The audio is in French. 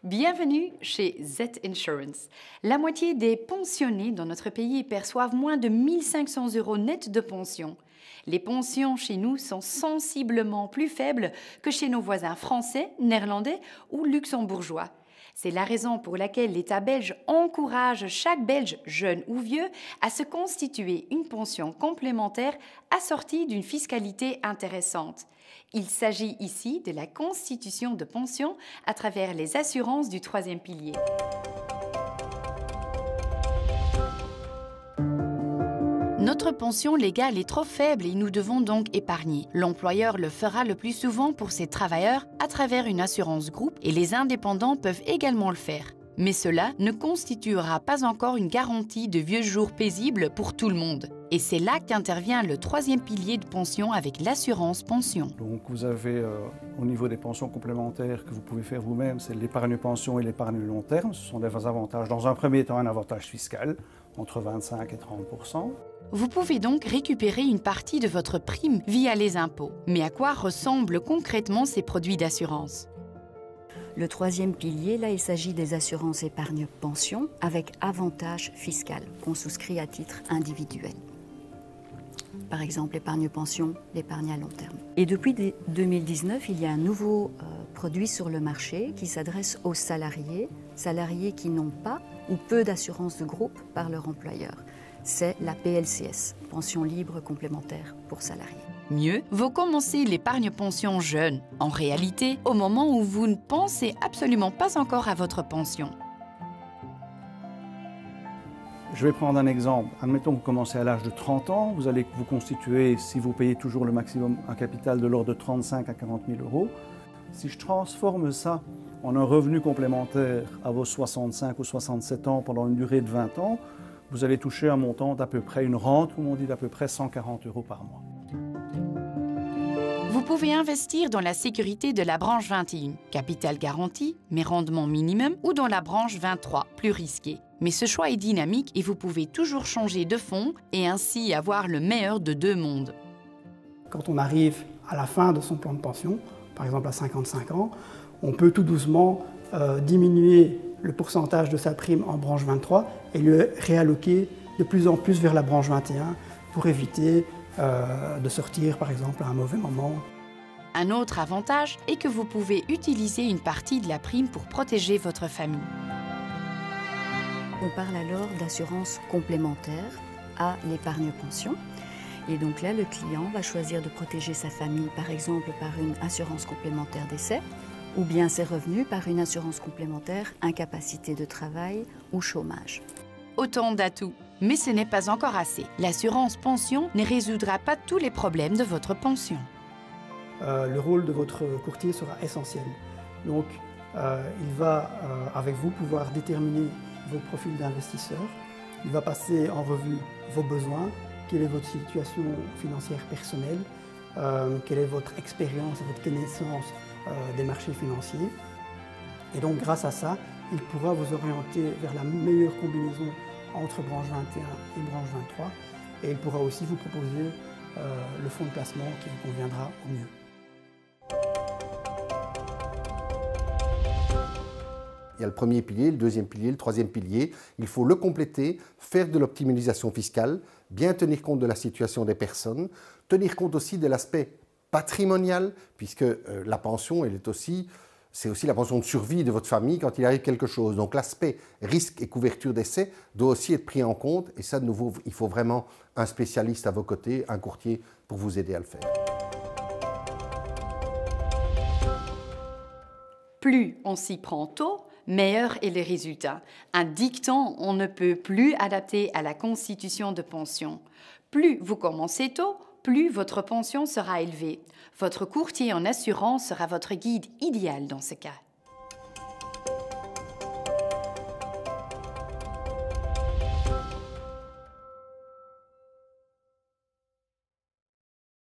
Bienvenue chez Z Insurance. La moitié des pensionnés dans notre pays perçoivent moins de 1 500 € net de pension. Les pensions chez nous sont sensiblement plus faibles que chez nos voisins français, néerlandais ou luxembourgeois. C'est la raison pour laquelle l'État belge encourage chaque Belge, jeune ou vieux, à se constituer une pension complémentaire assortie d'une fiscalité intéressante. Il s'agit ici de la constitution de pension à travers les assurances du troisième pilier. Notre pension légale est trop faible et nous devons donc épargner. L'employeur le fera le plus souvent pour ses travailleurs à travers une assurance groupe et les indépendants peuvent également le faire. Mais cela ne constituera pas encore une garantie de vieux jours paisibles pour tout le monde. Et c'est là qu'intervient le troisième pilier de pension avec l'assurance pension. Donc vous avez au niveau des pensions complémentaires que vous pouvez faire vous-même, c'est l'épargne pension et l'épargne long terme. Ce sont des avantages. Dans un premier temps, un avantage fiscal entre 25 et 30%. Vous pouvez donc récupérer une partie de votre prime via les impôts. Mais à quoi ressemblent concrètement ces produits d'assurance ? Le troisième pilier, là, il s'agit des assurances épargne-pension avec avantage fiscal qu'on souscrit à titre individuel. Par exemple, l'épargne-pension, l'épargne à long terme. Et depuis 2019, il y a un nouveau produit sur le marché qui s'adresse aux salariés qui n'ont pas ou peu d'assurance de groupe par leur employeur. C'est la PLCS, pension libre complémentaire pour salariés. Mieux, vous commencez l'épargne-pension jeune, en réalité, au moment où vous ne pensez absolument pas encore à votre pension. Je vais prendre un exemple. Admettons que vous commencez à l'âge de 30 ans, vous allez vous constituer, si vous payez toujours le maximum, un capital de l'ordre de 35 à 40 000 €. Si je transforme ça en un revenu complémentaire à vos 65 ou 67 ans pendant une durée de 20 ans, vous allez toucher un montant d'à peu près, une rente, comme on dit, d'à peu près 140 € par mois. Vous pouvez investir dans la sécurité de la branche 21, capital garanti, mais rendement minimum, ou dans la branche 23, plus risqué. Mais ce choix est dynamique et vous pouvez toujours changer de fonds et ainsi avoir le meilleur de deux mondes. Quand on arrive à la fin de son plan de pension, par exemple à 55 ans, on peut tout doucement diminuer le pourcentage de sa prime en branche 23 et le réalloquer de plus en plus vers la branche 21 pour éviter de sortir par exemple à un mauvais moment. Un autre avantage est que vous pouvez utiliser une partie de la prime pour protéger votre famille. On parle alors d'assurance complémentaire à l'épargne pension. Et donc là, le client va choisir de protéger sa famille, par exemple par une assurance complémentaire décès, ou bien ses revenus par une assurance complémentaire incapacité de travail ou chômage. Autant d'atouts. Mais ce n'est pas encore assez. L'assurance pension ne résoudra pas tous les problèmes de votre pension. Le rôle de votre courtier sera essentiel. Donc, il va, avec vous, pouvoir déterminer vos profils d'investisseurs. Il va passer en revue vos besoins, quelle est votre situation financière personnelle, quelle est votre expérience et votre connaissance des marchés financiers. Et donc, grâce à ça, il pourra vous orienter vers la meilleure combinaison entre branche 21 et branche 23. Et il pourra aussi vous proposer le fonds de placement qui vous conviendra au mieux. Il y a le premier pilier, le deuxième pilier, le troisième pilier. Il faut le compléter, faire de l'optimisation fiscale, bien tenir compte de la situation des personnes, tenir compte aussi de l'aspect patrimonial, puisque la pension, c'est aussi la pension de survie de votre famille quand il arrive quelque chose. Donc l'aspect risque et couverture d'essai doit aussi être pris en compte. Et ça, de nouveau, il faut vraiment un spécialiste à vos côtés, un courtier, pour vous aider à le faire. Plus on s'y prend tôt, meilleur est le résultat. Un dicton, on ne peut plus adapter à la constitution de pension. Plus vous commencez tôt, plus votre pension sera élevée. Votre courtier en assurance sera votre guide idéal dans ce cas.